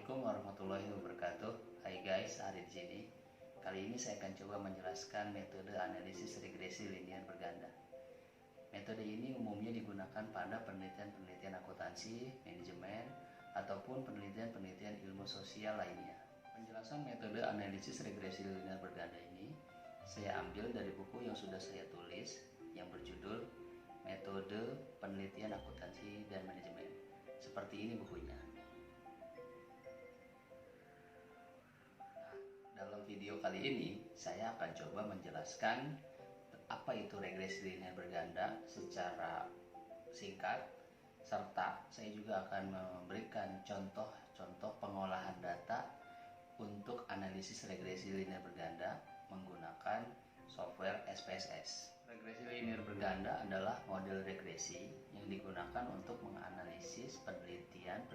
Assalamualaikum warahmatullahi wabarakatuh. Hai guys, Ari di sini. Kali ini saya akan coba menjelaskan metode analisis regresi linear berganda. Metode ini umumnya digunakan pada penelitian-penelitian akuntansi, manajemen, ataupun penelitian-penelitian ilmu sosial lainnya. Penjelasan metode analisis regresi linear berganda ini saya ambil dari buku yang sudah saya tulis yang berjudul Metode Penelitian Akuntansi dan Manajemen. Seperti ini bukunya. Dalam video kali ini, saya akan coba menjelaskan apa itu regresi linear berganda secara singkat, serta saya juga akan memberikan contoh-contoh pengolahan data untuk analisis regresi linear berganda menggunakan software SPSS. Regresi linear berganda adalah model regresi yang digunakan untuk menganalisis penelitian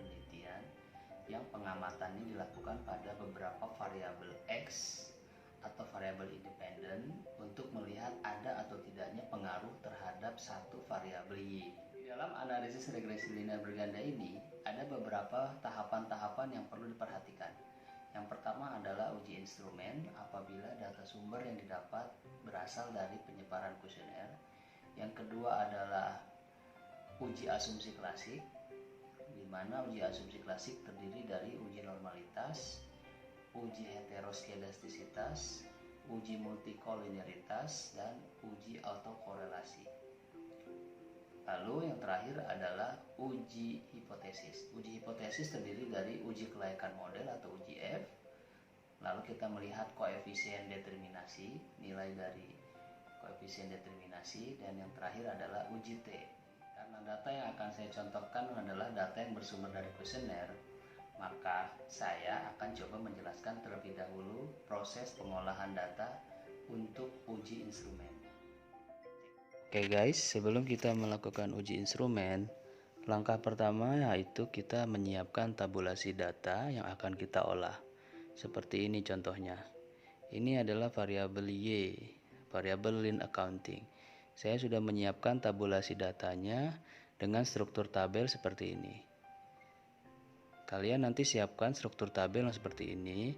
yang pengamatannya dilakukan pada beberapa variabel X atau variabel independen untuk melihat ada atau tidaknya pengaruh terhadap satu variabel Y. Di dalam analisis regresi linear berganda ini ada beberapa tahapan-tahapan yang perlu diperhatikan. Yang pertama adalah uji instrumen apabila data sumber yang didapat berasal dari penyebaran kuesioner. Yang kedua adalah uji asumsi klasik, di mana uji asumsi klasik terdiri dari uji normalitas, uji heteroskedastisitas, uji multikolinearitas, dan uji autokorelasi. Lalu yang terakhir adalah uji hipotesis. Uji hipotesis terdiri dari uji kelayakan model atau uji F. Lalu kita melihat koefisien determinasi, nilai dari koefisien determinasi, dan yang terakhir adalah uji T. Karena data yang akan saya contohkan adalah data yang bersumber dari kuesioner, maka saya akan coba menjelaskan terlebih dahulu proses pengolahan data untuk uji instrumen. Oke guys, sebelum kita melakukan uji instrumen, langkah pertama yaitu kita menyiapkan tabulasi data yang akan kita olah. Seperti ini contohnya. Ini adalah variabel Y, variabel lin accounting. Saya sudah menyiapkan tabulasi datanya dengan struktur tabel seperti ini. Kalian nanti siapkan struktur tabel yang seperti ini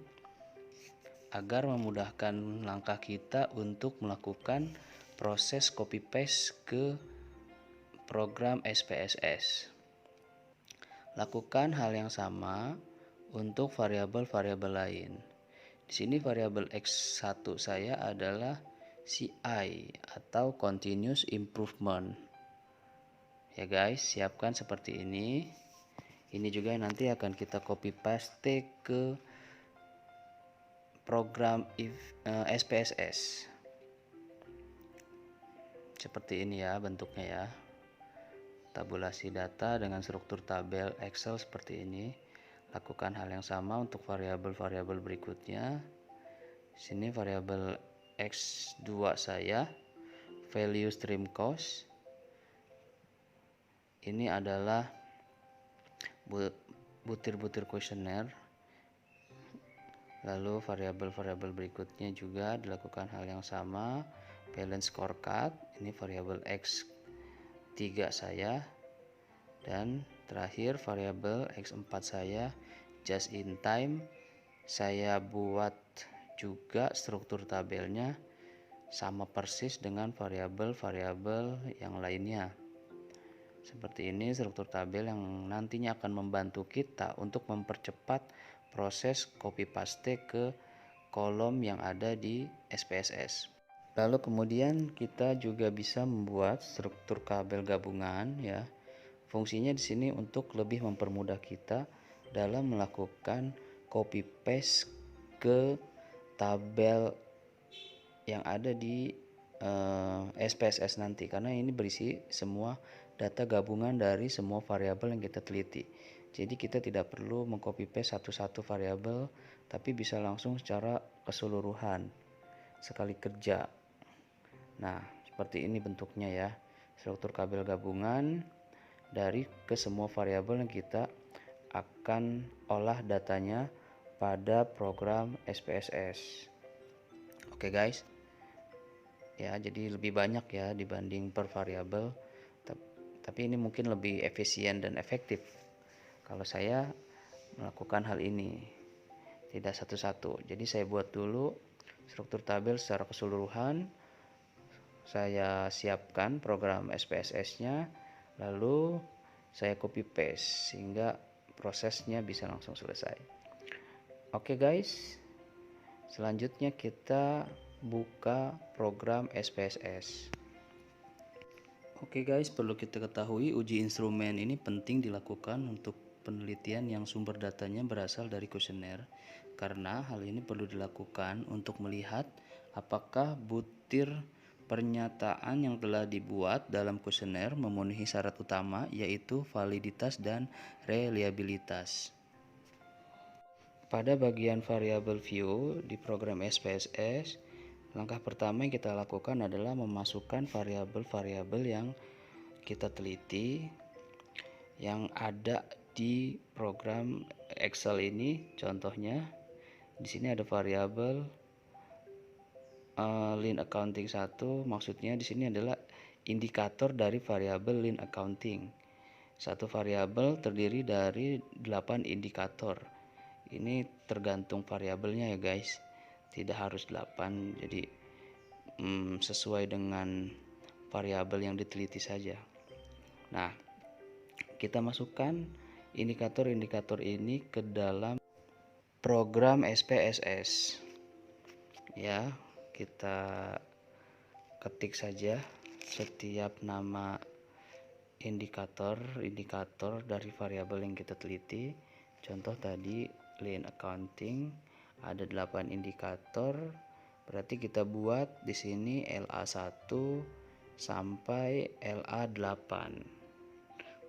agar memudahkan langkah kita untuk melakukan proses copy paste ke program SPSS. Lakukan hal yang sama untuk variabel-variabel lain. Di sini variabel X1 saya adalah CI atau continuous improvement. Ya guys, siapkan seperti ini. Ini juga nanti akan kita copy paste ke program SPSS. Seperti ini ya bentuknya ya. Tabulasi data dengan struktur tabel Excel seperti ini. Lakukan hal yang sama untuk variabel-variabel berikutnya. Sini variabel X2 saya, value stream cost. Ini adalah butir-butir kuesioner. Lalu variabel-variabel berikutnya juga dilakukan hal yang sama, balance scorecard. Ini variabel X3 saya. Dan terakhir variabel X4 saya, just in time. Saya buat juga struktur tabelnya sama persis dengan variabel-variabel yang lainnya. Seperti ini struktur tabel yang nantinya akan membantu kita untuk mempercepat proses copy paste ke kolom yang ada di SPSS. Lalu kemudian kita juga bisa membuat struktur tabel gabungan ya. Fungsinya di sini untuk lebih mempermudah kita dalam melakukan copy paste ke tabel yang ada di SPSS nanti, karena ini berisi semua data gabungan dari semua variabel yang kita teliti. Jadi kita tidak perlu mengcopy paste satu-satu variabel, tapi bisa langsung secara keseluruhan sekali kerja. Nah, seperti ini bentuknya ya. Struktur tabel gabungan dari ke semua variabel yang kita akan olah datanya pada program SPSS. Oke guys. Ya, jadi lebih banyak ya dibanding per variabel. Tapi ini mungkin lebih efisien dan efektif. Kalau saya melakukan hal ini, tidak satu-satu. Jadi saya buat dulu struktur tabel secara keseluruhan, saya siapkan program SPSS-nya, lalu saya copy paste sehingga prosesnya bisa langsung selesai. Oke guys, selanjutnya kita buka program SPSS. Oke guys, perlu kita ketahui uji instrumen ini penting dilakukan untuk penelitian yang sumber datanya berasal dari kuesioner, karena hal ini perlu dilakukan untuk melihat apakah butir pernyataan yang telah dibuat dalam kuesioner memenuhi syarat utama, yaitu validitas dan reliabilitas. Pada bagian variable view di program SPSS, langkah pertama yang kita lakukan adalah memasukkan variabel-variabel yang kita teliti yang ada di program Excel ini. Contohnya di sini ada variabel lean accounting 1, maksudnya di sini adalah indikator dari variabel lean accounting. Satu variabel terdiri dari 8 indikator. Ini tergantung variabelnya ya guys, tidak harus 8, jadi sesuai dengan variabel yang diteliti saja. Nah, kita masukkan indikator-indikator ini ke dalam program SPSS. Ya, kita ketik saja setiap nama indikator dari variabel yang kita teliti. Contoh tadi lean accounting ada 8 indikator, berarti kita buat di sini LA1 sampai LA8.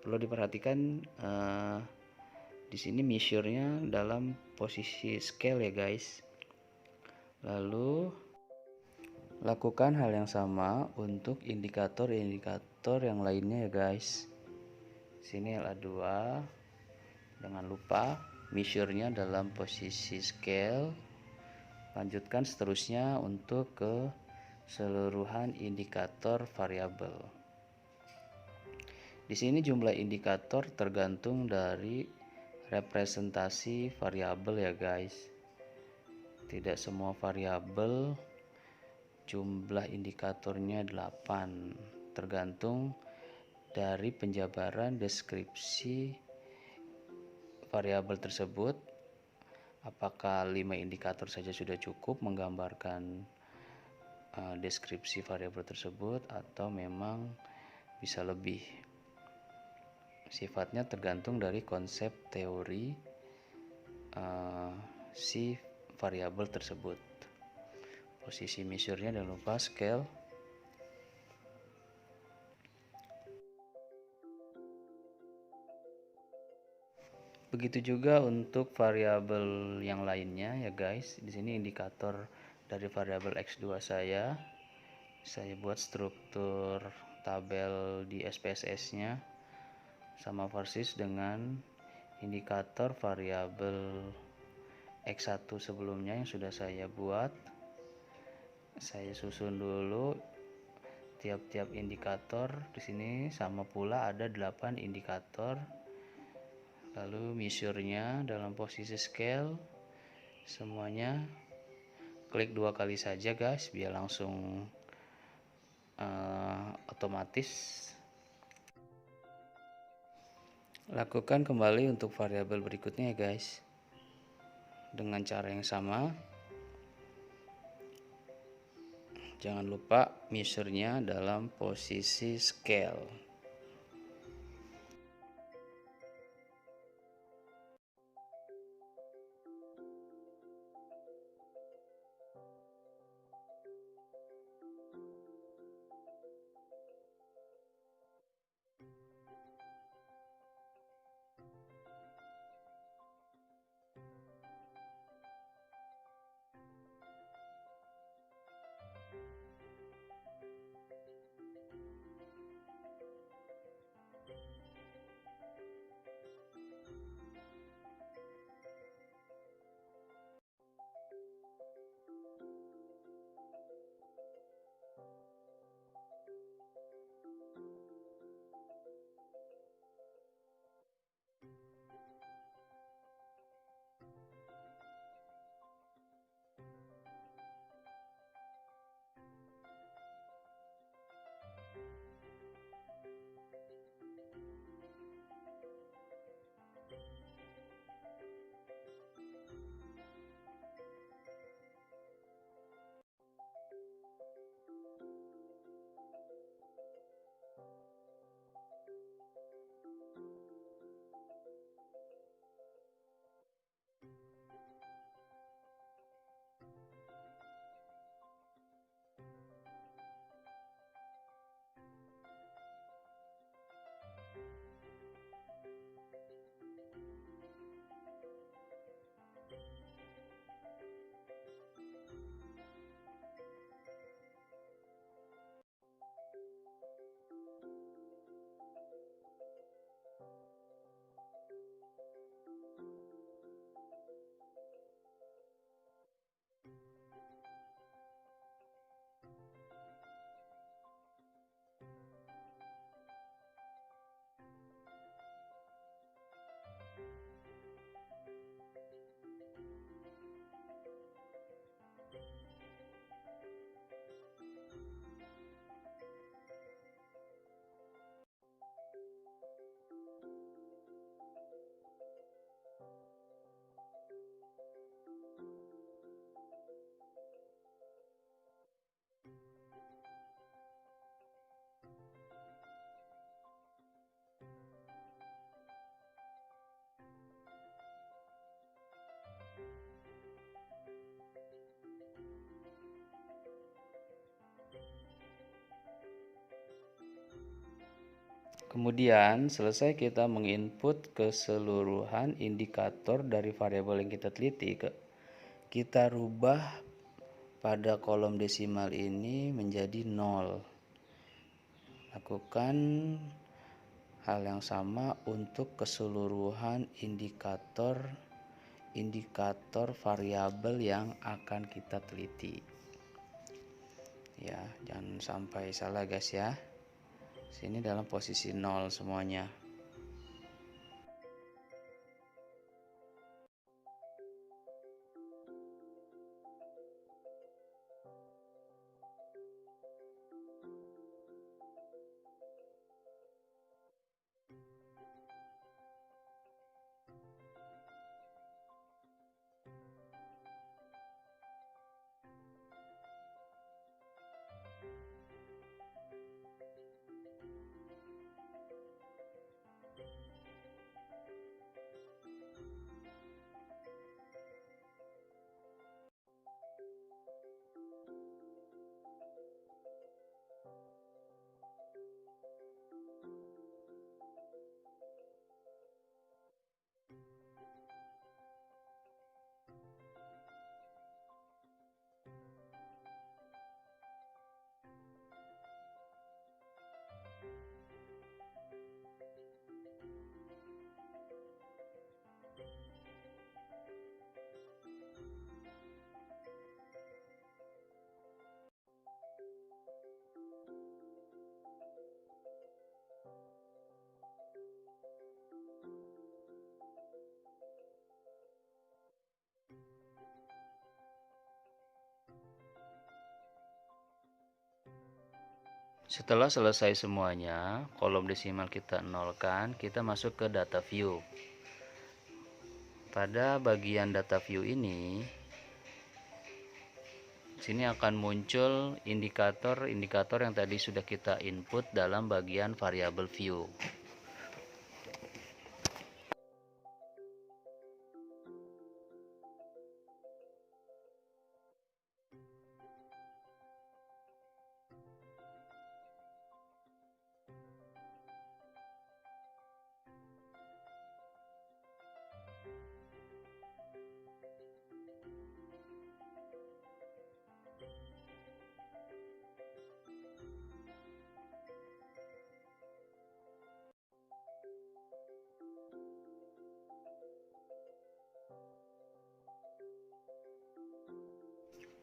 Perlu diperhatikan di sini measure-nya dalam posisi scale ya guys. Lalu lakukan hal yang sama untuk indikator-indikator yang lainnya ya guys. Sini LA2, jangan lupa measure-nya dalam posisi scale. Lanjutkan seterusnya untuk keseluruhan indikator variabel. Di sini jumlah indikator tergantung dari representasi variabel ya guys. Tidak semua variabel jumlah indikatornya 8, tergantung dari penjabaran deskripsi variabel tersebut. Apakah 5 indikator saja sudah cukup menggambarkan deskripsi variabel tersebut, atau memang bisa lebih. Sifatnya tergantung dari konsep teori si variabel tersebut. Posisi measure-nya jangan lupa scale. Begitu juga untuk variabel yang lainnya ya guys. Di sini indikator dari variabel X2 saya buat struktur tabel di SPSS-nya sama persis dengan indikator variabel X1 sebelumnya yang sudah saya buat. Saya susun dulu tiap-tiap indikator. Di sini sama pula ada 8 indikator. Lalu measure-nya dalam posisi scale, semuanya klik 2 kali saja guys, biar langsung otomatis. Lakukan kembali untuk variabel berikutnya ya guys, dengan cara yang sama. Jangan lupa measure-nya dalam posisi scale. Kemudian selesai kita menginput keseluruhan indikator dari variabel yang kita teliti, kita rubah pada kolom desimal ini menjadi 0. Lakukan hal yang sama untuk keseluruhan indikator variabel yang akan kita teliti. Ya, jangan sampai salah guys ya. Sini dalam posisi 0 semuanya. Setelah selesai semuanya, kolom desimal kita nolkan, kita masuk ke data view. Pada bagian data view ini, sini akan muncul indikator-indikator yang tadi sudah kita input dalam bagian variabel view.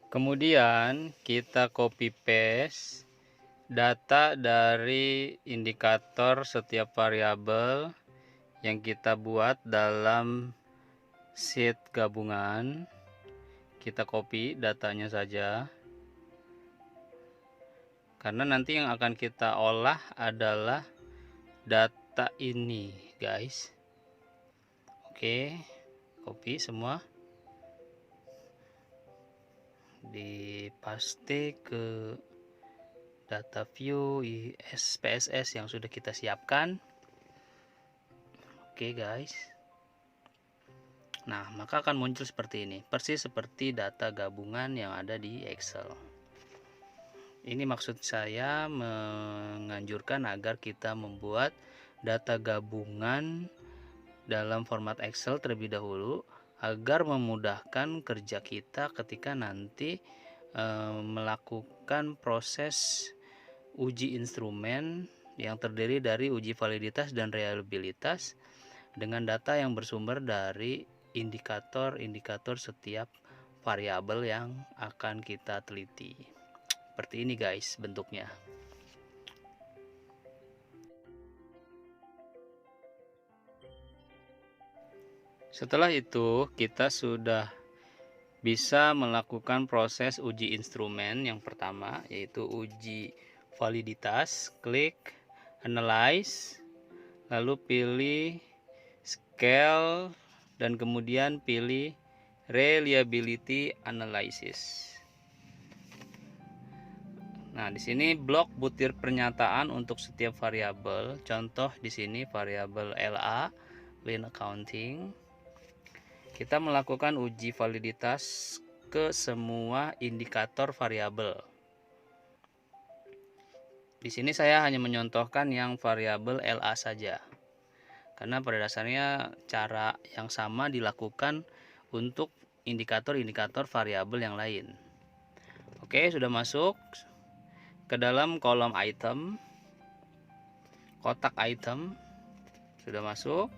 Kemudian kita copy paste data dari indikator setiap variabel yang kita buat dalam sheet gabungan. Kita copy datanya saja, karena nanti yang akan kita olah adalah data ini guys. Oke, copy semua, dipaste ke data view SPSS yang sudah kita siapkan. Oke guys, nah maka akan muncul seperti ini, persis seperti data gabungan yang ada di Excel. Ini maksud saya menganjurkan agar kita membuat data gabungan dalam format Excel terlebih dahulu, agar memudahkan kerja kita ketika nanti melakukan proses uji instrumen yang terdiri dari uji validitas dan reliabilitas dengan data yang bersumber dari indikator-indikator setiap variabel yang akan kita teliti. Seperti ini guys bentuknya. Setelah itu kita sudah bisa melakukan proses uji instrumen yang pertama, yaitu uji validitas. Klik analyze, lalu pilih scale dan kemudian pilih reliability analysis. Nah, di sini blok butir pernyataan untuk setiap variabel. Contoh di sini variabel LA, Lean Accounting. Kita melakukan uji validitas ke semua indikator variabel. Di sini saya hanya menyontohkan yang variabel LA saja, karena pada dasarnya cara yang sama dilakukan untuk indikator-indikator variabel yang lain. Oke, sudah masuk ke dalam kolom item, kotak item sudah masuk,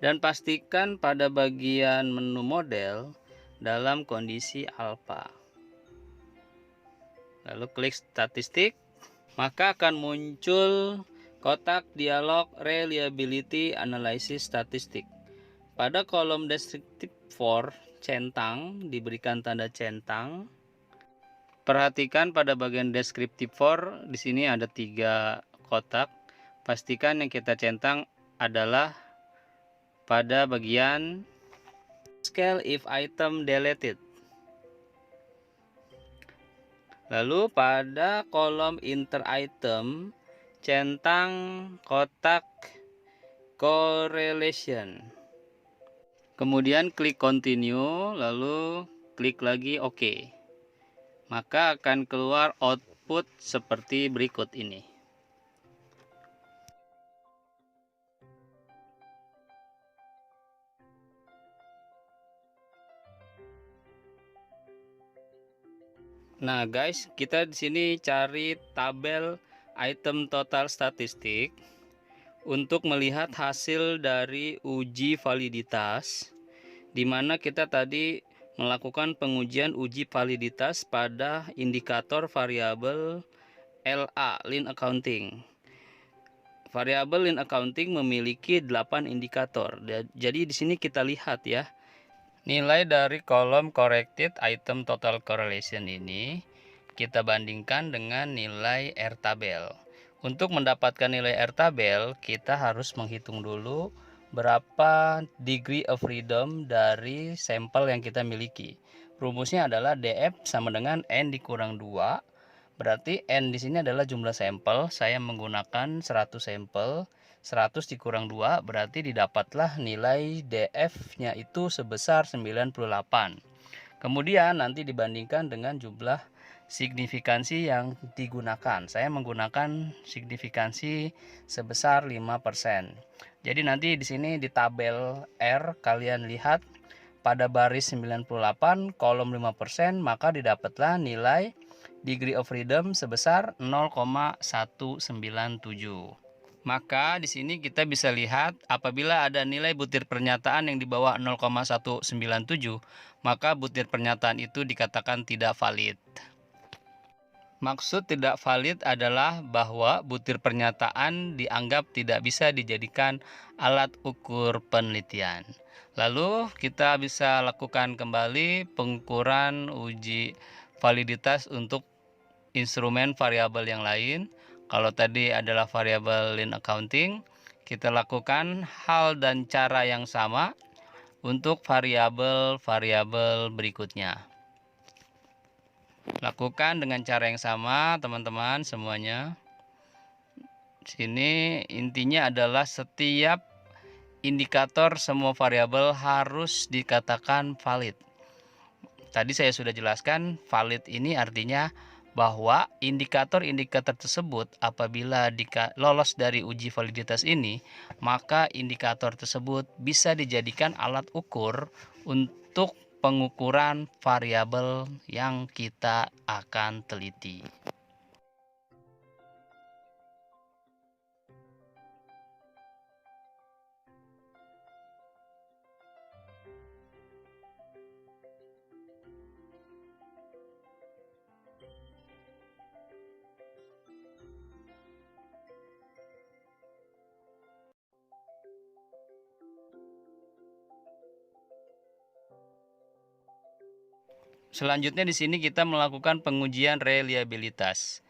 dan pastikan pada bagian menu model dalam kondisi alpha. Lalu klik statistik, maka akan muncul kotak dialog Reliability Analysis Statistik. Pada kolom descriptive for centang diberikan tanda centang. Perhatikan pada bagian descriptive for, di sini ada 3 kotak. Pastikan yang kita centang adalah pada bagian scale if item deleted. Lalu pada kolom inter item centang kotak correlation. Kemudian klik continue, lalu klik lagi OK. Maka akan keluar output seperti berikut ini. Nah guys, kita di sini cari tabel item total statistik untuk melihat hasil dari uji validitas, di mana kita tadi melakukan pengujian uji validitas pada indikator variabel LA, Lean Accounting. Variabel Lean Accounting memiliki 8 indikator. Jadi di sini kita lihat ya, nilai dari kolom corrected item total correlation ini kita bandingkan dengan nilai R tabel. Untuk mendapatkan nilai R tabel, kita harus menghitung dulu berapa degree of freedom dari sampel yang kita miliki. Rumusnya adalah DF sama dengan N dikurang 2. Berarti N di sini adalah jumlah sampel. Saya menggunakan 100 sampel. 100 dikurang 2 berarti didapatlah nilai DF-nya itu sebesar 98. Kemudian nanti dibandingkan dengan jumlah signifikansi yang digunakan. Saya menggunakan signifikansi sebesar 5%. Jadi nanti di sini di tabel R kalian lihat pada baris 98 kolom 5%, maka didapatlah nilai degree of freedom sebesar 0,197. Maka di sini kita bisa lihat apabila ada nilai butir pernyataan yang di bawah 0,197, maka butir pernyataan itu dikatakan tidak valid. Maksud tidak valid adalah bahwa butir pernyataan dianggap tidak bisa dijadikan alat ukur penelitian. Lalu kita bisa lakukan kembali pengukuran uji validitas untuk instrumen variabel yang lain. Kalau tadi adalah variabel Lean Accounting, kita lakukan hal dan cara yang sama untuk variabel-variabel berikutnya. Lakukan dengan cara yang sama teman-teman semuanya. Sini intinya adalah setiap indikator semua variabel harus dikatakan valid. Tadi saya sudah jelaskan, valid ini artinya bahwa indikator-indikator tersebut apabila lolos dari uji validitas ini, maka indikator tersebut bisa dijadikan alat ukur untuk pengukuran variabel yang kita akan teliti. Selanjutnya di sini kita melakukan pengujian reliabilitas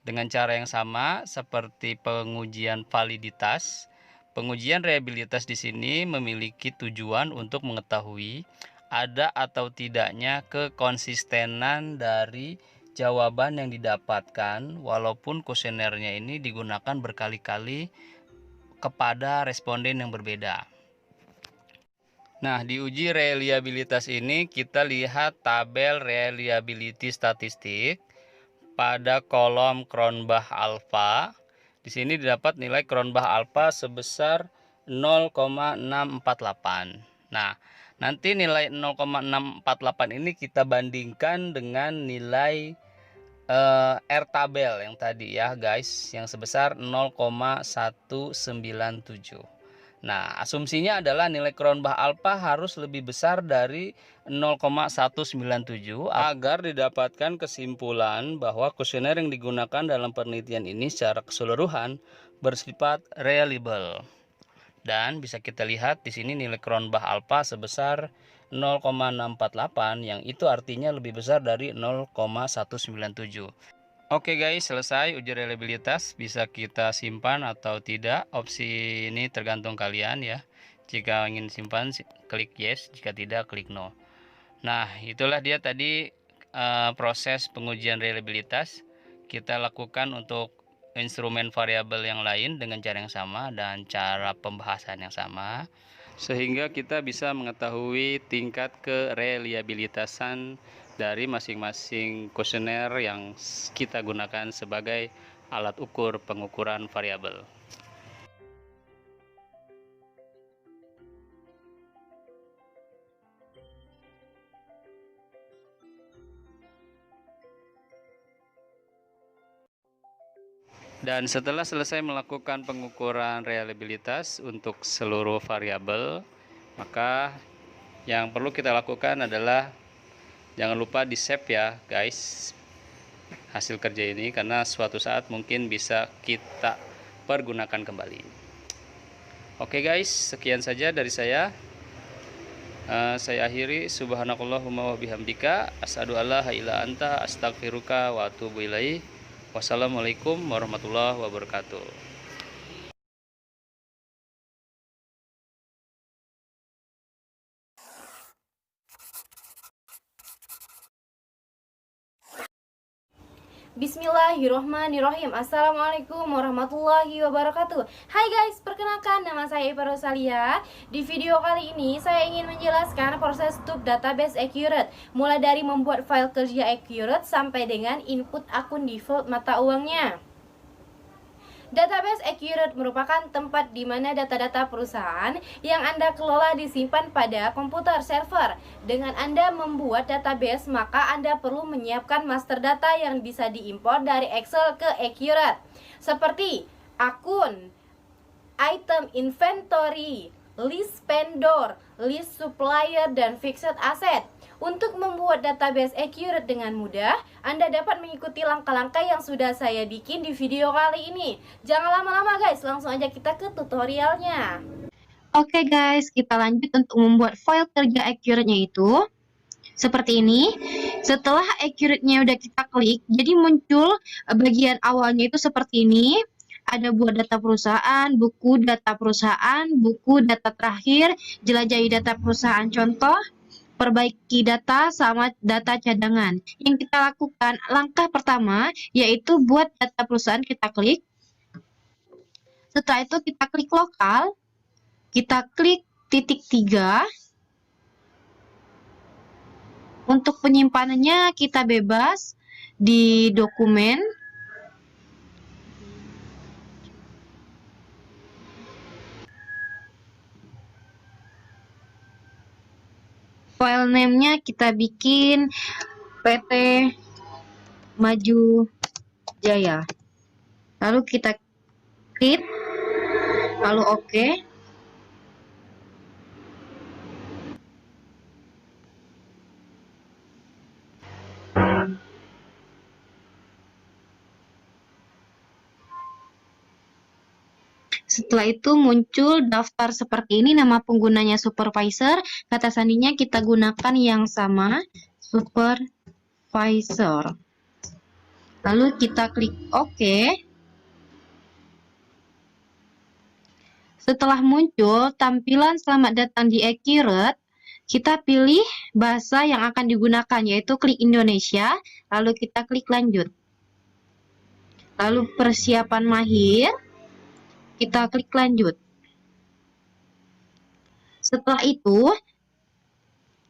dengan cara yang sama seperti pengujian validitas. Pengujian reliabilitas di sini memiliki tujuan untuk mengetahui ada atau tidaknya kekonsistenan dari jawaban yang didapatkan walaupun kuesionernya ini digunakan berkali-kali kepada responden yang berbeda. Nah, di uji reliabilitas ini kita lihat tabel reliability statistik pada kolom Cronbach alpha. Di sini didapat nilai Cronbach alpha sebesar 0,648. Nah, nanti nilai 0,648 ini kita bandingkan dengan nilai R tabel yang tadi ya guys, yang sebesar 0,197. Nah, asumsinya adalah nilai Cronbach alpha harus lebih besar dari 0,197 agar didapatkan kesimpulan bahwa kuesioner yang digunakan dalam penelitian ini secara keseluruhan bersifat reliable. Dan bisa kita lihat di sini nilai Cronbach alpha sebesar 0,648, yang itu artinya lebih besar dari 0,197. Oke guys, selesai uji reliabilitas. Bisa kita simpan atau tidak. Opsi ini tergantung kalian ya. Jika ingin simpan, klik yes. Jika tidak, klik no. Nah, itulah dia tadi proses pengujian reliabilitas. Kita lakukan untuk instrumen variabel yang lain dengan cara yang sama dan cara pembahasan yang sama, sehingga kita bisa mengetahui tingkat kereliabilitasan dari masing-masing kuesioner yang kita gunakan sebagai alat ukur pengukuran variabel. Dan setelah selesai melakukan pengukuran reliabilitas untuk seluruh variabel, maka yang perlu kita lakukan adalah jangan lupa di save ya guys hasil kerja ini, karena suatu saat mungkin bisa kita pergunakan kembali. Oke guys, sekian saja dari saya. Saya akhiri. Subhanakallahumma wa bihamdika asyhadu alla ilaha illa anta astaghfiruka wa atubu ilaik. Wassalamualaikum warahmatullahi wabarakatuh. Bismillahirrohmanirrohim. Assalamualaikum warahmatullahi wabarakatuh. Hai guys, perkenalkan nama saya Ipa Rosalia. Di video kali ini saya ingin menjelaskan proses TUB database accurate, mulai dari membuat file kerja accurate sampai dengan input akun default mata uangnya. Database accurate merupakan tempat di mana data-data perusahaan yang Anda kelola disimpan pada komputer server. Dengan Anda membuat database, maka Anda perlu menyiapkan master data yang bisa diimpor dari Excel ke Accurate, seperti akun, item inventory, list vendor, list supplier, dan fixed asset. Untuk membuat database accurate dengan mudah, Anda dapat mengikuti langkah-langkah yang sudah saya bikin di video kali ini. Jangan lama-lama guys, langsung aja kita ke tutorialnya. Oke guys, kita lanjut untuk membuat file kerja accurate-nya itu seperti ini. Setelah accurate-nya udah kita klik, jadi muncul bagian awalnya itu seperti ini. Ada buat data perusahaan, buku data perusahaan, buku data terakhir, jelajahi data perusahaan contoh, perbaiki data, sama data cadangan. Yang kita lakukan langkah pertama yaitu buat data perusahaan, kita klik. Setelah itu kita klik lokal, kita klik titik 3. Untuk penyimpanannya kita bebas di dokumen. File name-nya kita bikin PT Maju Jaya. Lalu kita klik, lalu oke. Setelah itu muncul daftar seperti ini, nama penggunanya supervisor, kata sandinya kita gunakan yang sama, supervisor. Lalu kita klik OK. Setelah muncul tampilan selamat datang di Accurate, kita pilih bahasa yang akan digunakan, yaitu klik Indonesia, lalu kita klik lanjut. Lalu persiapan mahir, kita klik lanjut. Setelah itu,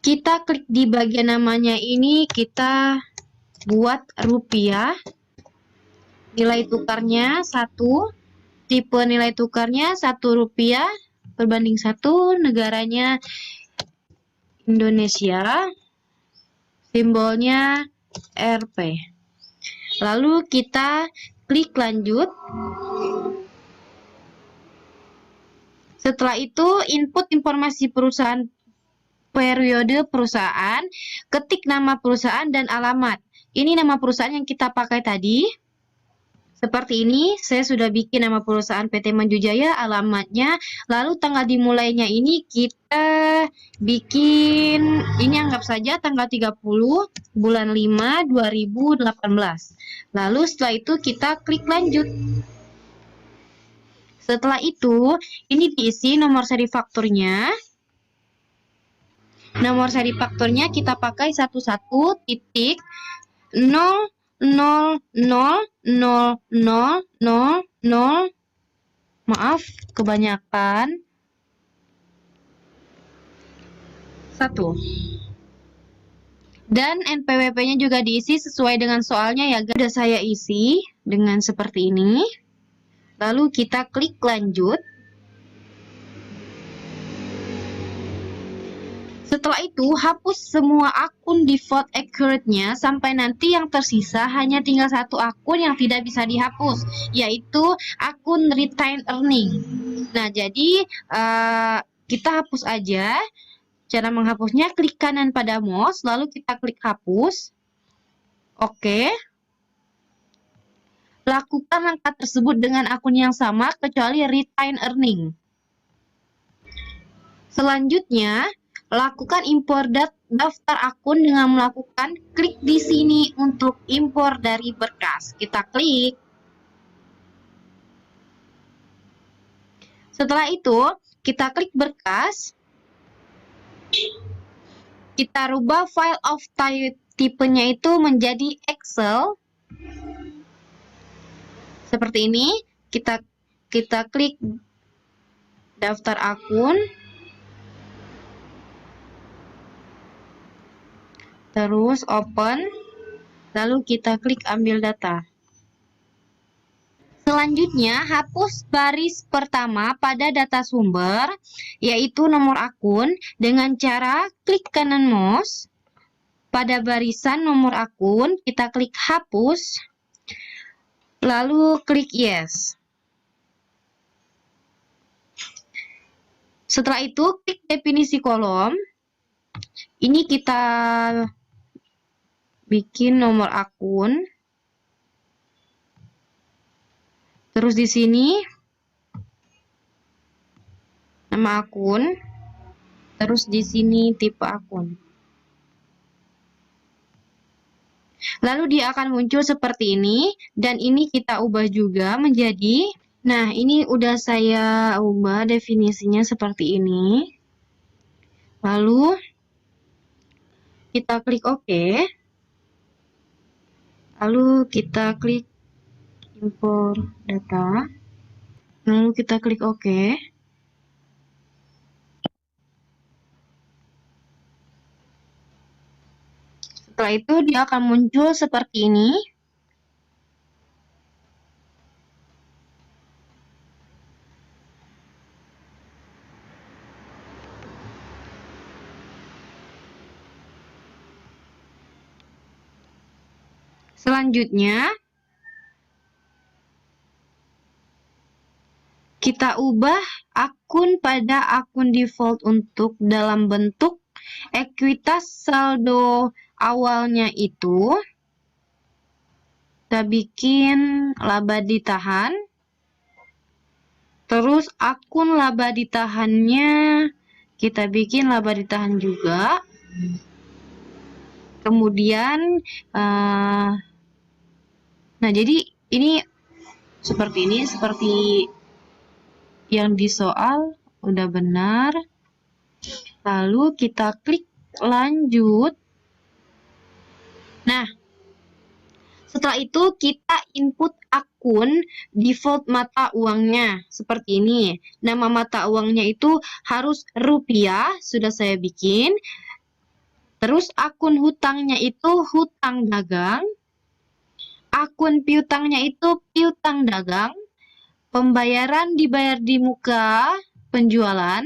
kita klik di bagian namanya ini, kita buat rupiah. Nilai tukarnya 1, tipe nilai tukarnya Rp1 berbanding 1, negaranya Indonesia, simbolnya Rp. Lalu kita klik lanjut. Setelah itu input informasi perusahaan, periode perusahaan, ketik nama perusahaan dan alamat. Ini nama perusahaan yang kita pakai tadi. Seperti ini, saya sudah bikin nama perusahaan PT Manjujaya, alamatnya, lalu tanggal dimulainya ini kita bikin, ini anggap saja tanggal 30 bulan 5 2018. Lalu setelah itu kita klik lanjut. Setelah itu, ini diisi nomor seri fakturnya. Nomor seri fakturnya kita pakai 11.0000000, maaf kebanyakan 1. Dan NPWP-nya juga diisi sesuai dengan soalnya ya guys. Sudah saya isi dengan seperti ini. Lalu kita klik lanjut. Setelah itu, hapus semua akun default accurate-nya sampai nanti yang tersisa hanya tinggal satu akun yang tidak bisa dihapus, yaitu akun retained earning. Nah, jadi kita hapus aja. Cara menghapusnya, klik kanan pada mouse, lalu kita klik hapus. Oke. Lakukan langkah tersebut dengan akun yang sama, kecuali retained earning. Selanjutnya, lakukan impor daftar akun dengan melakukan klik di sini untuk impor dari berkas. Kita klik. Setelah itu, kita klik berkas. Kita rubah file of tipenya itu menjadi Excel. Seperti ini. Kita klik daftar akun. Terus open, lalu kita klik ambil data. Selanjutnya, hapus baris pertama pada data sumber, yaitu nomor akun, dengan cara klik kanan mouse. Pada barisan nomor akun, kita klik hapus, lalu klik yes. Setelah itu, klik definisi kolom. Ini kita bikin nomor akun. Terus di sini nama akun. Terus di sini tipe akun. Lalu dia akan muncul seperti ini, dan ini kita ubah juga menjadi, nah ini udah saya ubah definisinya seperti ini. Lalu kita klik OK. Lalu kita klik impor data. Lalu kita klik OK. Setelah itu dia akan muncul seperti ini. Selanjutnya, kita ubah akun pada akun default untuk dalam bentuk ekuitas saldo awalnya itu. Kita bikin laba ditahan. Terus akun laba ditahannya kita bikin laba ditahan juga. Kemudian, nah jadi ini seperti yang di soal udah benar. Lalu kita klik lanjut. Nah, setelah itu kita input akun default mata uangnya seperti ini. Nama mata uangnya itu harus rupiah, sudah saya bikin. Terus akun hutangnya itu hutang dagang. akun piutangnya itu piutang dagang, pembayaran dibayar di muka penjualan,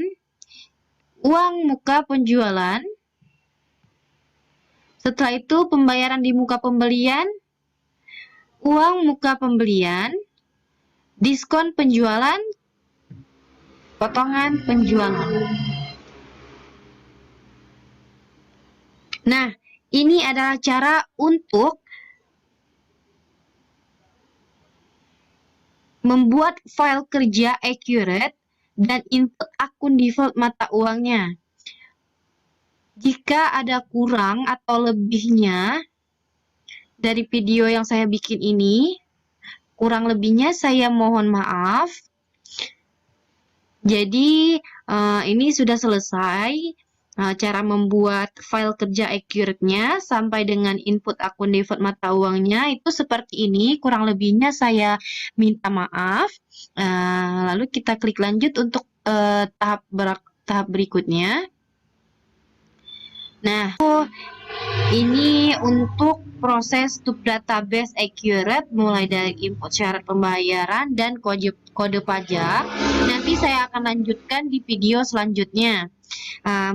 uang muka penjualan, setelah itu pembayaran di muka pembelian, uang muka pembelian, diskon penjualan, potongan penjualan. Nah, ini adalah cara untuk membuat file kerja accurate dan input akun default mata uangnya. Jika ada kurang atau lebihnya dari video yang saya bikin ini, kurang lebihnya saya mohon maaf. Jadi, ini sudah selesai cara membuat file kerja accurate-nya sampai dengan input akun default mata uangnya itu seperti ini. Kurang lebihnya saya minta maaf. Lalu kita klik lanjut untuk tahap berikutnya. Nah, ini untuk proses stub database accurate mulai dari input syarat pembayaran dan kode pajak. Nanti saya akan lanjutkan di video selanjutnya.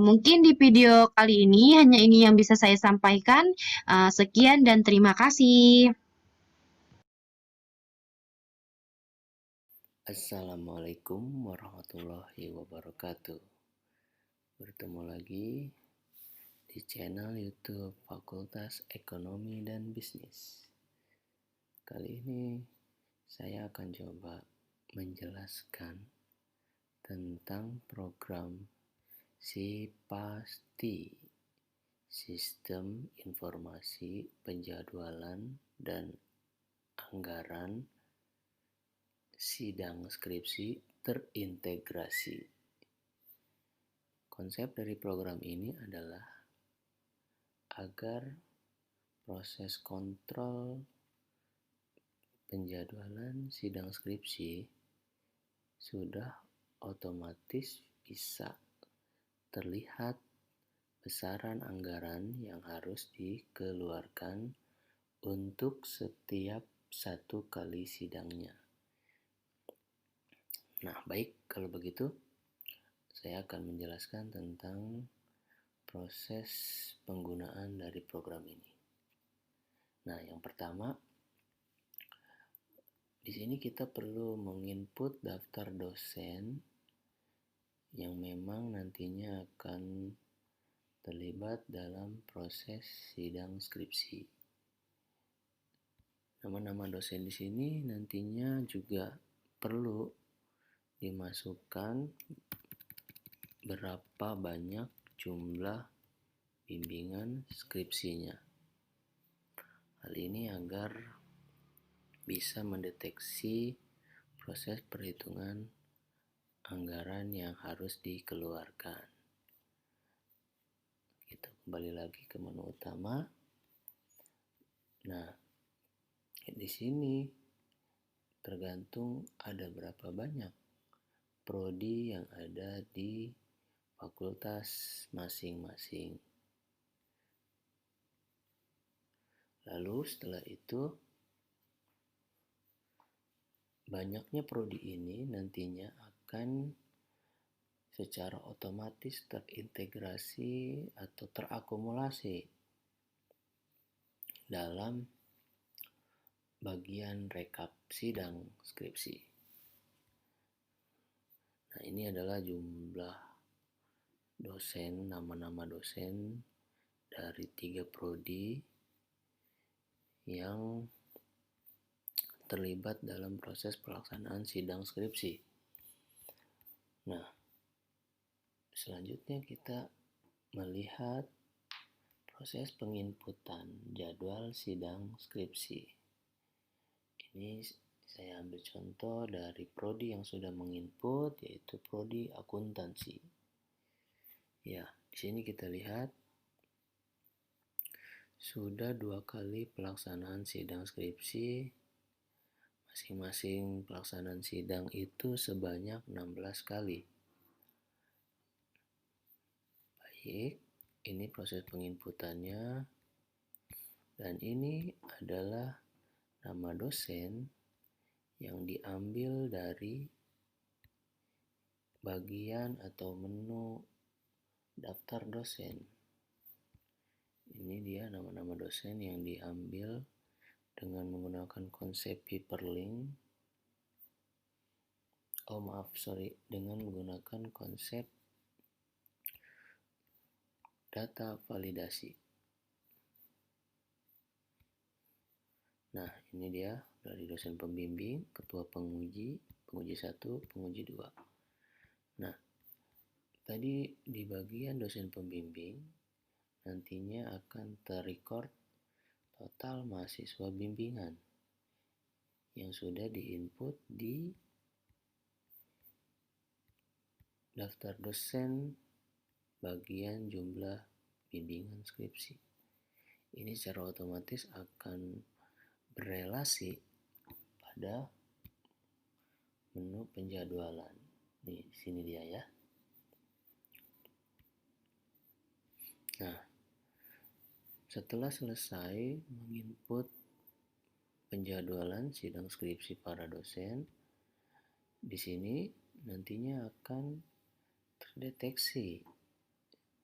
Mungkin di video kali ini hanya ini yang bisa saya sampaikan. Sekian dan terima kasih. Assalamualaikum warahmatullahi wabarakatuh. Bertemu lagi di channel YouTube Fakultas Ekonomi dan Bisnis. Kali ini saya akan coba menjelaskan tentang program SIPASTI, Sistem Informasi Penjadwalan dan Anggaran Sidang Skripsi Terintegrasi. Konsep dari program ini adalah agar proses kontrol penjadwalan sidang skripsi sudah otomatis bisa terlihat besaran anggaran yang harus dikeluarkan untuk setiap satu kali sidangnya. Nah, baik, kalau begitu saya akan menjelaskan tentang proses penggunaan dari program ini. Nah, yang pertama, di sini kita perlu menginput daftar dosen yang memang nantinya akan terlibat dalam proses sidang skripsi. Nama-nama dosen di sini nantinya juga perlu dimasukkan berapa banyak jumlah bimbingan skripsinya. Hal ini agar bisa mendeteksi proses perhitungan anggaran yang harus dikeluarkan. Kita kembali lagi ke menu utama. Nah, di sini tergantung ada berapa banyak prodi yang ada di fakultas masing-masing. Lalu setelah itu, banyaknya prodi ini nantinya akan secara otomatis terintegrasi atau terakumulasi dalam bagian rekap sidang skripsi. Nah, ini adalah jumlah dosen, nama-nama dosen dari 3 prodi yang terlibat dalam proses pelaksanaan sidang skripsi. Nah, selanjutnya kita melihat proses penginputan jadwal sidang skripsi. Ini saya ambil contoh dari prodi yang sudah menginput, yaitu prodi akuntansi. Ya, di sini kita lihat sudah 2 kali pelaksanaan sidang skripsi. Masing-masing pelaksanaan sidang itu sebanyak 16 kali. Baik, ini proses penginputannya. Dan ini adalah nama dosen yang diambil dari bagian atau menu daftar dosen. Ini dia nama-nama dosen yang diambil dengan menggunakan konsep hyperlink. Dengan menggunakan konsep data validasi. Nah, ini dia dari dosen pembimbing, ketua penguji, penguji 1, penguji 2. Nah, tadi di bagian dosen pembimbing nantinya akan terrecord total mahasiswa bimbingan yang sudah diinput di daftar dosen bagian jumlah bimbingan skripsi. Ini secara otomatis akan berelasi pada menu penjadwalan. Nih, di sini dia ya. Nah, setelah selesai menginput penjadwalan sidang skripsi para dosen, di sini nantinya akan terdeteksi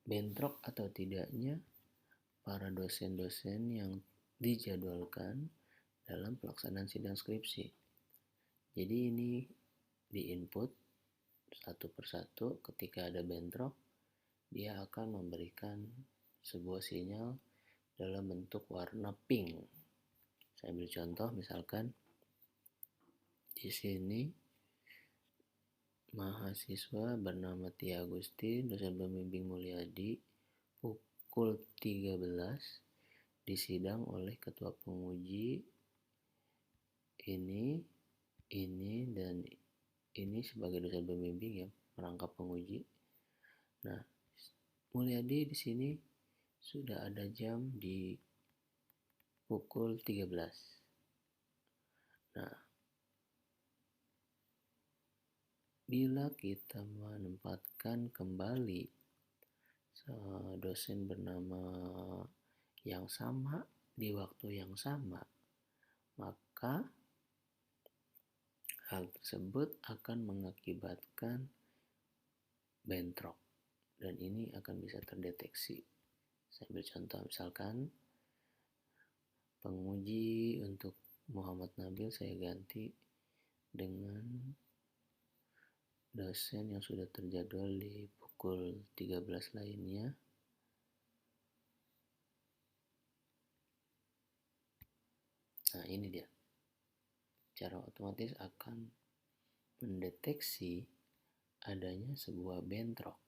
bentrok atau tidaknya para dosen-dosen yang dijadwalkan dalam pelaksanaan sidang skripsi. Jadi ini diinput satu persatu. Ketika ada bentrok, dia akan memberikan sebuah sinyal dalam bentuk warna pink. Saya ambil contoh, misalkan di sini mahasiswa bernama Tia Agustin, dosen pembimbing Mulyadi, pukul 13 disidang oleh ketua penguji ini dan ini sebagai dosen pembimbing ya, merangkap penguji. Nah, Mulyadi di sini sudah ada jam di pukul 13. Nah, bila kita menempatkan kembali dosen bernama yang sama di waktu yang sama, maka hal tersebut akan mengakibatkan bentrok dan ini akan bisa terdeteksi. Saya ambil contoh, misalkan penguji untuk Muhammad Nabil saya ganti dengan dosen yang sudah terjadwal di pukul 13 lainnya. Nah, ini dia. Secara otomatis akan mendeteksi adanya sebuah bentrok.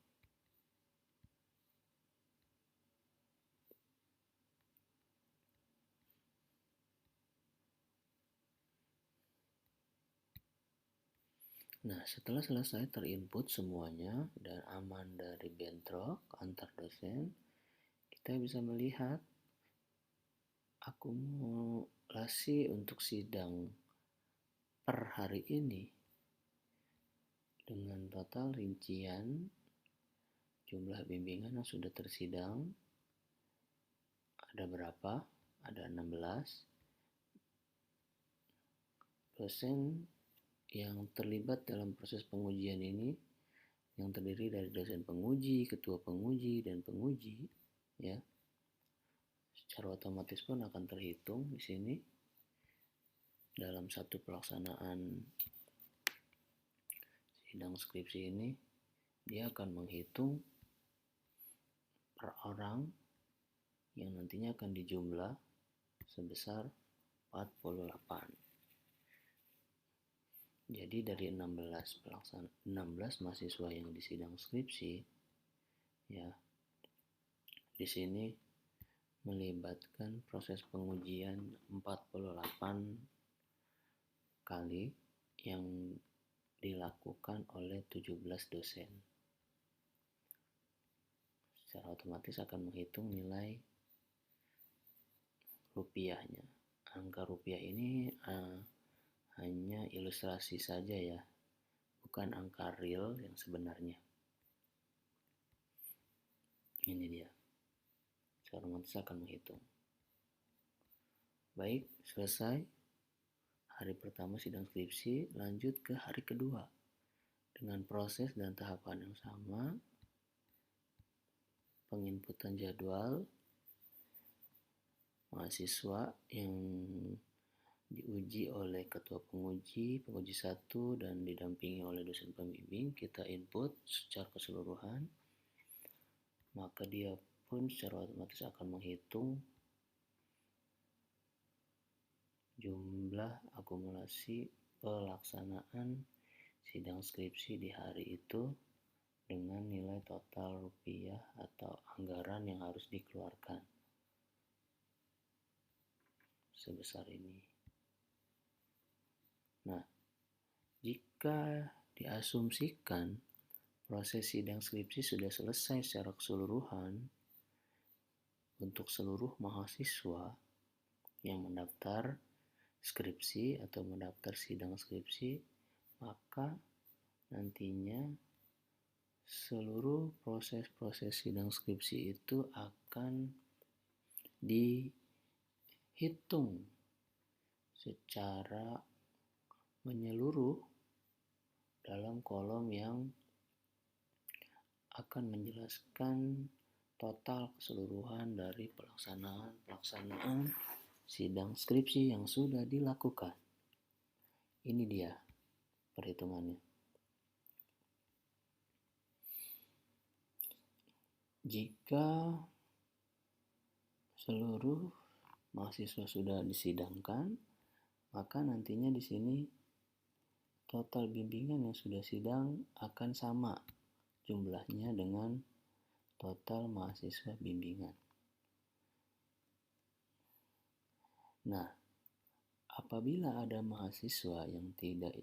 Nah, setelah selesai terinput semuanya dan aman dari bentrok antar dosen, kita bisa melihat akumulasi untuk sidang per hari ini dengan total rincian jumlah bimbingan yang sudah tersidang ada berapa? Ada 16. Dosen yang terlibat dalam proses pengujian ini yang terdiri dari dosen penguji, ketua penguji, dan penguji, ya. Secara otomatis pun akan terhitung di sini dalam satu pelaksanaan sidang skripsi ini. Dia akan menghitung per orang yang nantinya akan dijumlah sebesar 48. Jadi dari 16 mahasiswa yang disidang skripsi, ya, di sini melibatkan proses pengujian 48 kali yang dilakukan oleh 17 dosen. Secara otomatis akan menghitung nilai rupiahnya. Angka rupiah ini hanya ilustrasi saja ya, bukan angka real yang sebenarnya. Ini dia. Secara otomatis akan menghitung. Baik, selesai. hari pertama sidang skripsi, lanjut ke hari kedua dengan proses dan tahapan yang sama, penginputan jadwal, mahasiswa yang diuji oleh ketua penguji 1 dan didampingi oleh dosen pembimbing, kita input secara keseluruhan, maka dia pun secara otomatis akan menghitung jumlah akumulasi pelaksanaan sidang skripsi di hari itu dengan nilai total rupiah atau anggaran yang harus dikeluarkan sebesar ini. Nah, jika diasumsikan proses sidang skripsi sudah selesai secara keseluruhan untuk seluruh mahasiswa yang mendaftar skripsi atau mendaftar sidang skripsi, maka nantinya seluruh proses-proses sidang skripsi itu akan dihitung secara menyeluruh dalam kolom yang akan menjelaskan total keseluruhan dari pelaksanaan sidang skripsi yang sudah dilakukan. Ini dia perhitungannya. Jika seluruh mahasiswa sudah disidangkan, maka nantinya di sini total bimbingan yang sudah sidang akan sama jumlahnya dengan total mahasiswa bimbingan. Nah, apabila ada mahasiswa yang tidak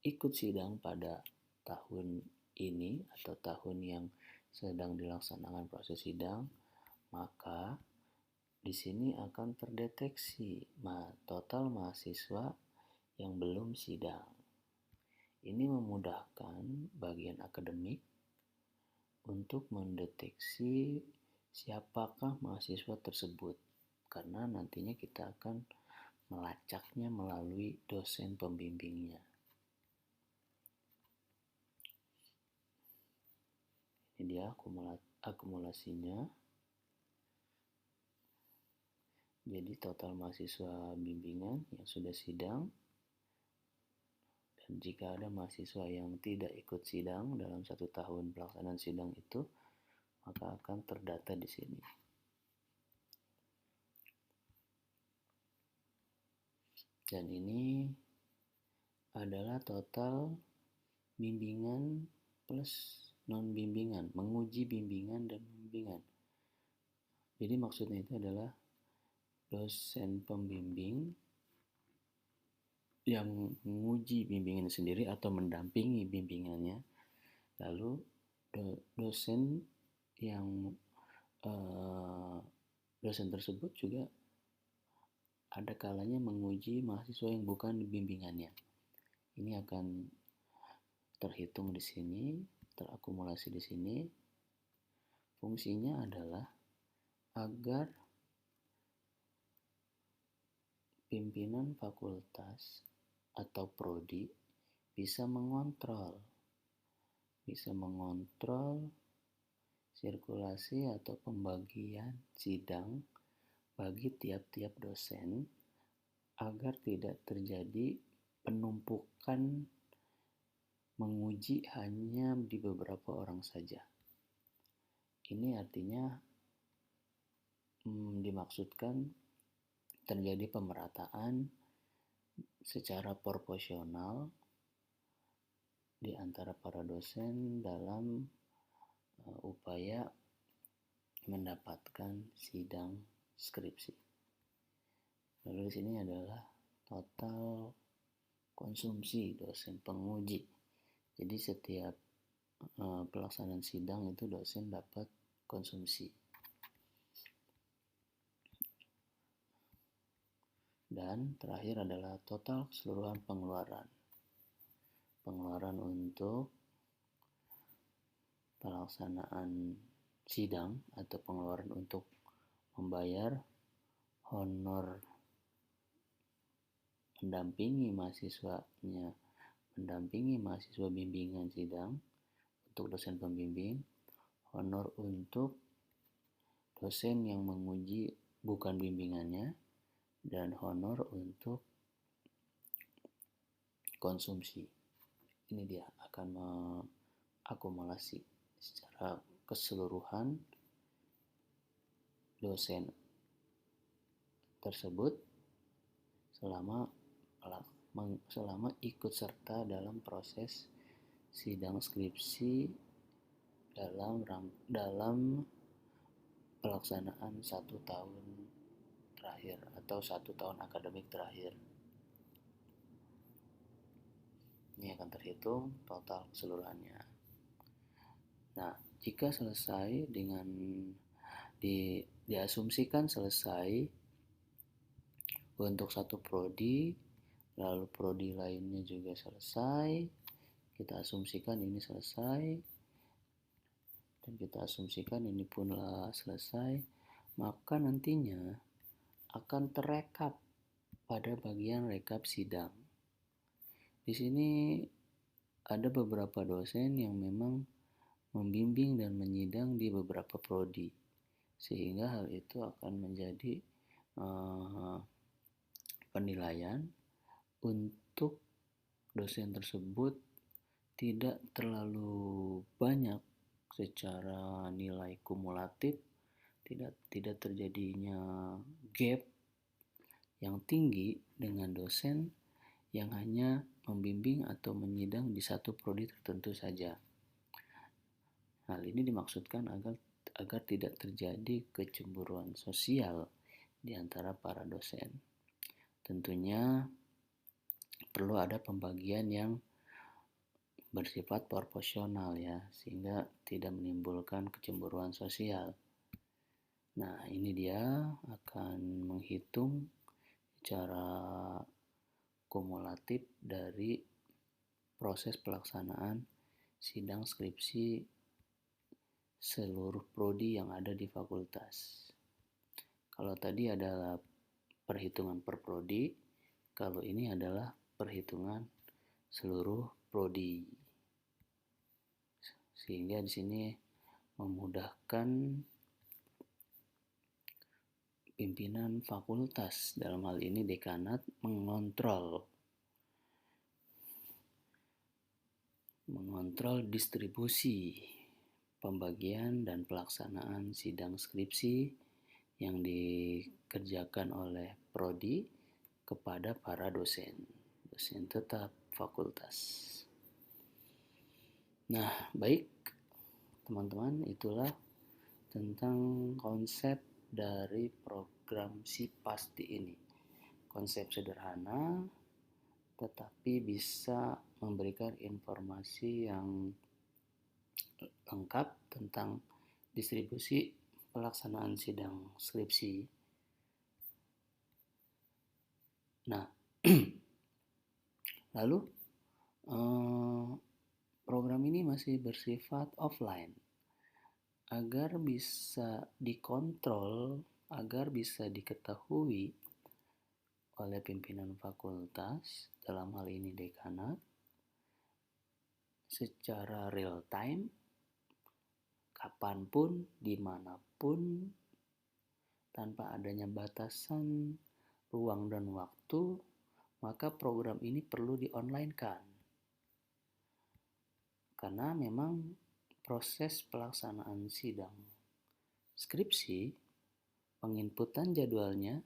ikut sidang pada tahun ini atau tahun yang sedang dilaksanakan proses sidang, maka di sini akan terdeteksi total mahasiswa yang belum sidang. Ini memudahkan bagian akademik untuk mendeteksi siapakah mahasiswa tersebut, karena nantinya kita akan melacaknya melalui dosen pembimbingnya. Ini dia akumulasinya. Jadi total mahasiswa bimbingan yang sudah sidang, dan jika ada mahasiswa yang tidak ikut sidang dalam 1 tahun pelaksanaan sidang itu, maka akan terdata di sini. Dan ini adalah total bimbingan plus non-bimbingan, menguji bimbingan dan bimbingan. Jadi maksudnya itu adalah dosen pembimbing yang menguji bimbingan sendiri atau mendampingi bimbingannya, lalu dosen tersebut juga ada kalanya menguji mahasiswa yang bukan bimbingannya. Ini akan terhitung di sini, terakumulasi di sini. Fungsinya adalah agar pimpinan fakultas atau prodi bisa mengontrol sirkulasi atau pembagian sidang bagi tiap-tiap dosen agar tidak terjadi penumpukan menguji hanya di beberapa orang saja. Ini artinya dimaksudkan terjadi pemerataan secara proporsional di antara para dosen dalam upaya mendapatkan sidang skripsi. Lalu di sini adalah total konsumsi dosen penguji. Jadi setiap pelaksanaan sidang itu dosen dapat konsumsi. Dan terakhir adalah total keseluruhan pengeluaran untuk pelaksanaan sidang atau pengeluaran untuk membayar honor mendampingi mahasiswa bimbingan sidang untuk dosen pembimbing, honor untuk dosen yang menguji bukan bimbingannya, dan honor untuk konsumsi. Ini dia akan mengakumulasi secara keseluruhan dosen tersebut selama ikut serta dalam proses sidang skripsi dalam pelaksanaan 1 tahun terakhir atau 1 tahun akademik terakhir. Ini akan terhitung total keseluruhannya. Nah, jika selesai dengan diasumsikan selesai untuk satu prodi, lalu prodi lainnya juga selesai, kita asumsikan ini selesai, dan kita asumsikan ini pun selesai, maka nantinya akan terekap pada bagian rekap sidang. Di sini ada beberapa dosen yang memang membimbing dan menyidang di beberapa prodi, sehingga hal itu akan menjadi penilaian untuk dosen tersebut tidak terlalu banyak secara nilai kumulatif, tidak terjadinya gap yang tinggi dengan dosen yang hanya membimbing atau menyidang di satu prodi tertentu saja. Hal ini dimaksudkan agar tidak terjadi kecemburuan sosial di antara para dosen. Tentunya perlu ada pembagian yang bersifat proporsional ya, sehingga tidak menimbulkan kecemburuan sosial. Nah, ini dia akan menghitung secara kumulatif dari proses pelaksanaan sidang skripsi seluruh prodi yang ada di fakultas. Kalau tadi adalah perhitungan per prodi, kalau ini adalah perhitungan seluruh prodi. Sehingga di sini memudahkan pimpinan fakultas, dalam hal ini dekanat, mengontrol distribusi pembagian dan pelaksanaan sidang skripsi yang dikerjakan oleh prodi kepada para dosen tetap fakultas. Nah, baik teman-teman, itulah tentang konsep dari program SIPASTI ini. Konsep sederhana tetapi bisa memberikan informasi yang lengkap tentang distribusi pelaksanaan sidang skripsi. Nah, lalu program ini masih bersifat offline. Agar bisa dikontrol, agar bisa diketahui oleh pimpinan fakultas, dalam hal ini dekanat, secara real time, kapanpun, dimanapun, tanpa adanya batasan ruang dan waktu, maka program ini perlu di-online-kan. Karena memang proses pelaksanaan sidang skripsi, penginputan jadwalnya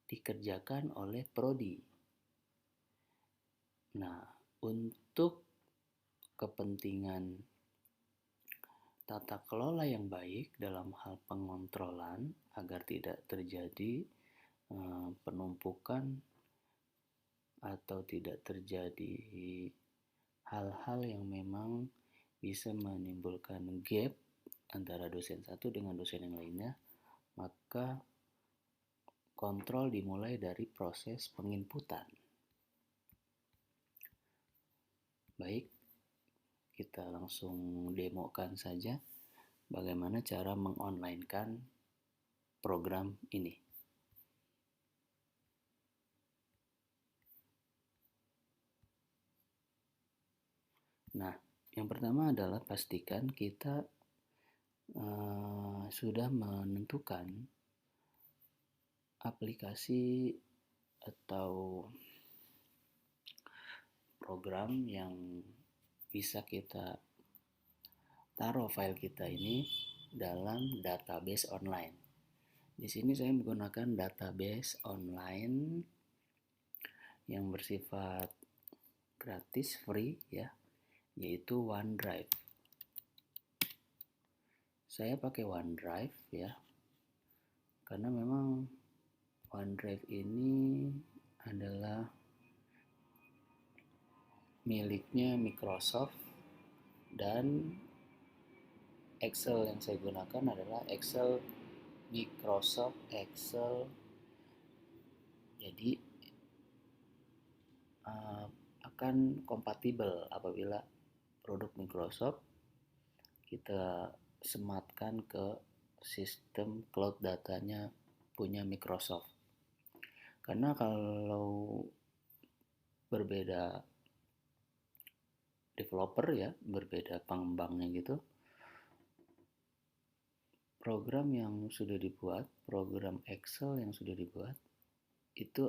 dikerjakan oleh prodi. Nah, untuk kepentingan tata kelola yang baik dalam hal pengontrolan agar tidak terjadi penumpukan atau tidak terjadi hal-hal yang memang bisa menimbulkan gap antara dosen satu dengan dosen yang lainnya, maka kontrol dimulai dari proses penginputan. Baik, kita langsung demokan saja bagaimana cara mengonline-kan program ini. Nah, yang pertama adalah pastikan kita sudah menentukan aplikasi atau program yang bisa kita taruh file kita ini dalam database online. Di sini saya menggunakan database online yang bersifat gratis, free ya, yaitu OneDrive. Saya pakai OneDrive ya, karena memang OneDrive ini adalah miliknya Microsoft dan Excel yang saya gunakan adalah Excel Microsoft Excel. Jadi akan kompatibel apabila produk Microsoft kita sematkan ke sistem cloud datanya punya Microsoft. Karena kalau berbeda developer ya, berbeda pengembangnya gitu, program yang sudah dibuat, program Excel yang sudah dibuat itu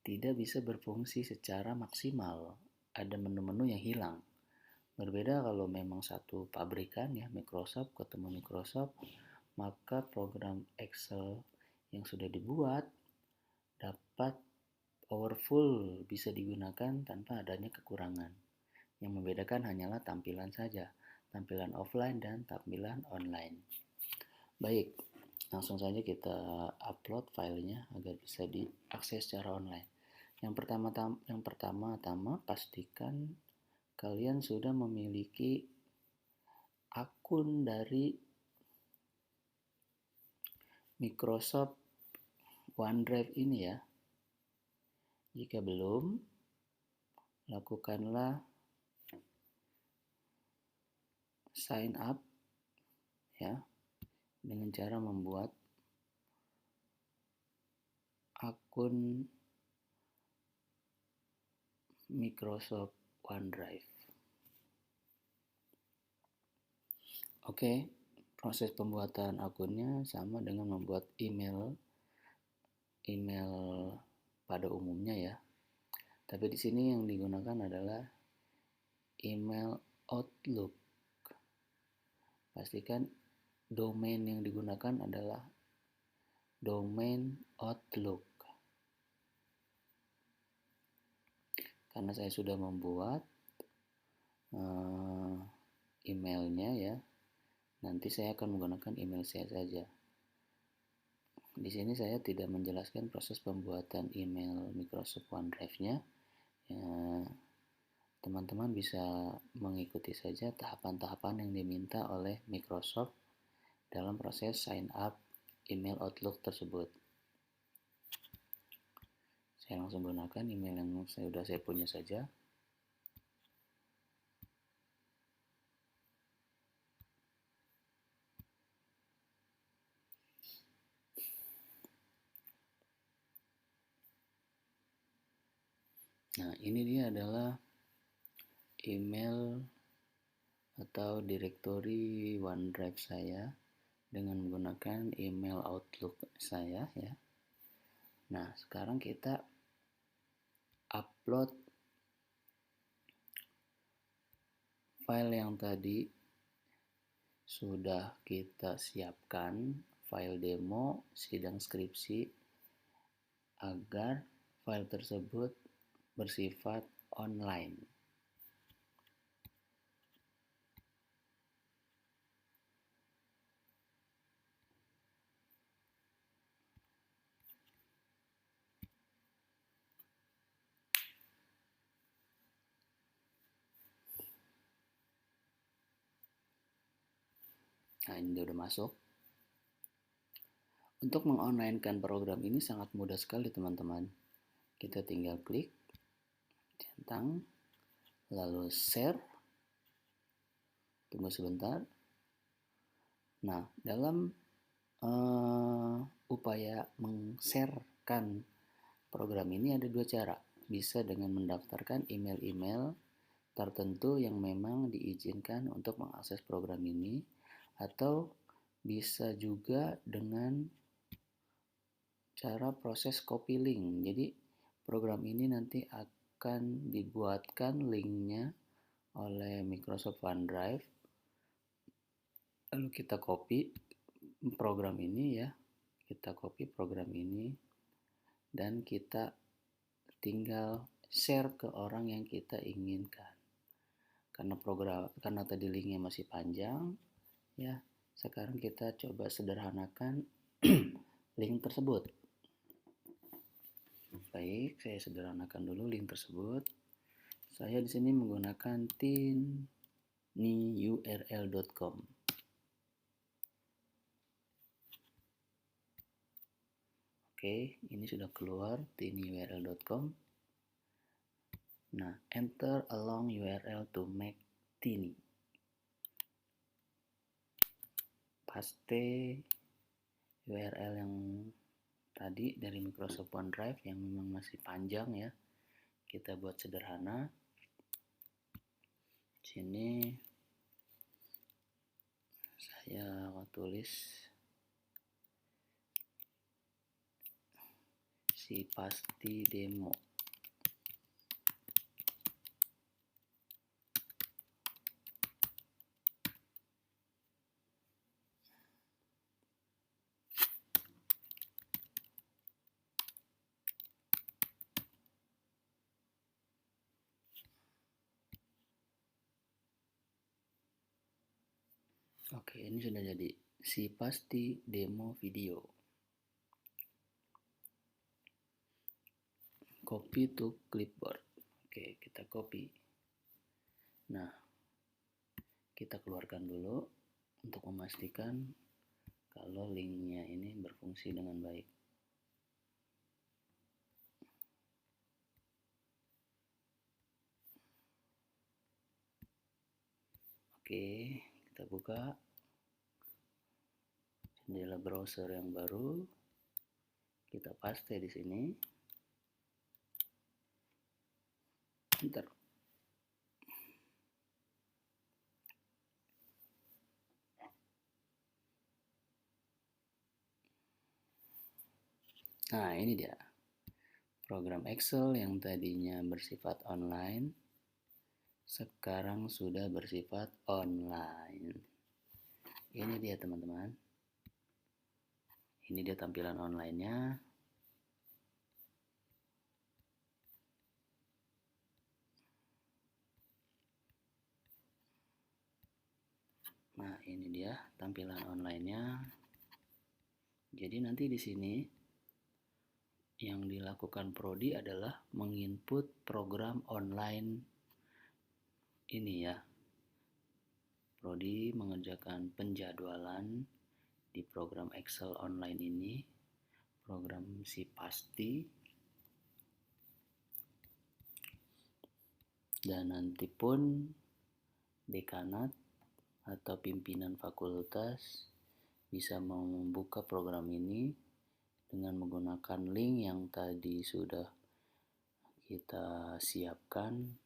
tidak bisa berfungsi secara maksimal. Ada menu-menu yang hilang. Berbeda kalau memang satu pabrikan ya, Microsoft ketemu Microsoft, maka program Excel yang sudah dibuat dapat powerful, bisa digunakan tanpa adanya kekurangan. Yang membedakan hanyalah tampilan saja, tampilan offline dan tampilan online. Baik, langsung saja kita upload filenya agar bisa diakses secara online. Yang pertama-tama pastikan kalian sudah memiliki akun dari Microsoft OneDrive ini ya. Jika belum, lakukanlah sign up ya, dengan cara membuat akun Microsoft OneDrive. Oke, proses pembuatan akunnya sama dengan membuat email pada umumnya ya. Tapi di sini yang digunakan adalah email Outlook. Pastikan domain yang digunakan adalah domain Outlook. Karena saya sudah membuat emailnya ya, nanti saya akan menggunakan email saya saja. Di sini saya tidak menjelaskan proses pembuatan email Microsoft OneDrive-nya. Ya, teman-teman bisa mengikuti saja tahapan-tahapan yang diminta oleh Microsoft dalam proses sign up email Outlook tersebut. Saya langsung gunakan email yang sudah saya punya saja. Nah, ini dia adalah email atau direktori OneDrive saya dengan menggunakan email Outlook saya ya. Nah, sekarang kita upload file yang tadi sudah kita siapkan, file demo sidang skripsi, agar file tersebut bersifat online. Nah, ini udah masuk. Untuk mengonlinekan program ini sangat mudah sekali teman-teman. Kita tinggal klik, centang, lalu share. Tunggu sebentar. Nah, dalam upaya meng-sharekan program ini ada dua cara. Bisa dengan mendaftarkan email-email tertentu yang memang diizinkan untuk mengakses program ini, atau bisa juga dengan cara proses copy link. Jadi program ini nanti akan dibuatkan linknya oleh Microsoft OneDrive, lalu kita copy program ini ya, kita copy program ini dan kita tinggal share ke orang yang kita inginkan. Karena tadi linknya masih panjang ya, sekarang kita coba sederhanakan link tersebut. Baik, saya sederhanakan dulu link tersebut. Saya di sini menggunakan tinyurl.com. Oke, ini sudah keluar tinyurl.com. Nah, enter a long URL to make tiny. Paste URL yang tadi dari Microsoft OneDrive yang memang masih panjang ya. Kita buat sederhana. Sini saya tulis si pasti demo. Oke, ini sudah jadi si pasti demo video. Copy to clipboard. Oke, kita copy. Nah, kita keluarkan dulu untuk memastikan kalau linknya ini berfungsi dengan baik. Oke, kita buka jendela browser yang baru. Kita paste di sini. Enter. Nah, ini dia. Program Excel yang tadinya bersifat online sekarang sudah bersifat online. Ini dia teman-teman. Ini dia tampilan online-nya. Nah, ini dia tampilan online-nya. Jadi nanti di sini yang dilakukan prodi adalah menginput program online ini ya. Prodi mengerjakan penjadwalan di program Excel online ini, program si pasti. Dan nanti pun dekanat atau pimpinan fakultas bisa membuka program ini dengan menggunakan link yang tadi sudah kita siapkan.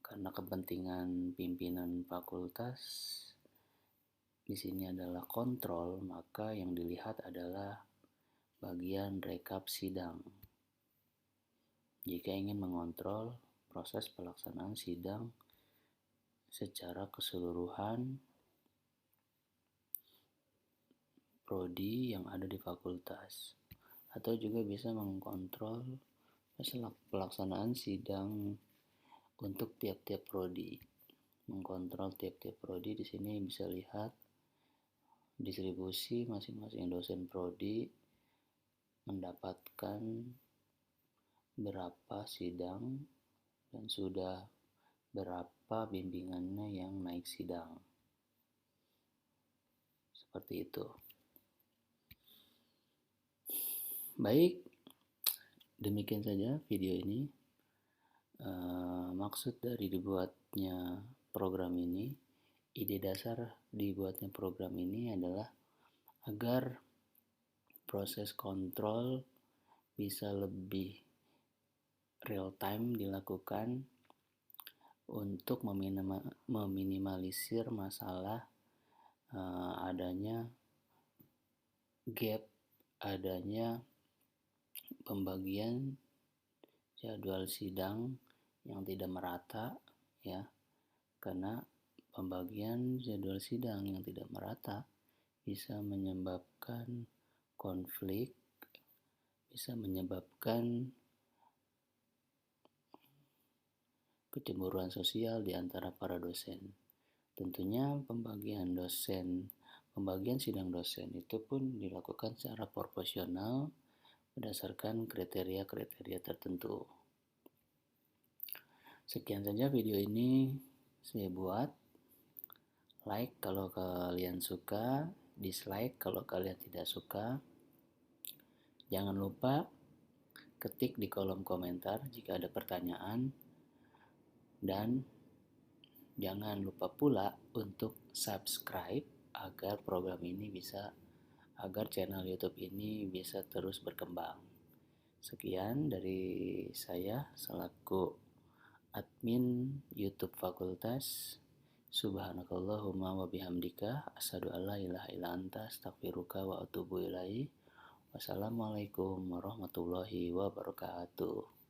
Karena kepentingan pimpinan fakultas di sini adalah kontrol, maka yang dilihat adalah bagian rekap sidang. Jika ingin mengontrol proses pelaksanaan sidang secara keseluruhan prodi yang ada di fakultas, atau juga bisa mengontrol pelaksanaan sidang untuk tiap-tiap prodi. Mengkontrol tiap-tiap prodi, di sini bisa lihat distribusi masing-masing dosen prodi mendapatkan berapa sidang dan sudah berapa bimbingannya yang naik sidang. Seperti itu. Baik, demikian saja video ini. Maksud dari dibuatnya program ini, ide dasar dibuatnya program ini adalah agar proses kontrol bisa lebih real time dilakukan, untuk meminimalisir masalah adanya gap, adanya pembagian jadwal sidang yang tidak merata, ya, karena pembagian jadwal sidang yang tidak merata bisa menyebabkan konflik, bisa menyebabkan kecemburuan sosial di antara para dosen. Tentunya pembagian sidang dosen itu pun dilakukan secara proporsional berdasarkan kriteria-kriteria tertentu. Sekian saja video ini saya buat. Like kalau kalian suka, dislike kalau kalian tidak suka. Jangan lupa ketik di kolom komentar jika ada pertanyaan, dan jangan lupa pula untuk subscribe agar channel YouTube ini bisa terus berkembang. Sekian dari saya selaku admin YouTube Fakultas. Subhanakallahumma wa bihamdika asyhadu an la ilaha illa anta astaghfiruka wa atubu ilaik. Wassalamualaikum warahmatullahi wabarakatuh.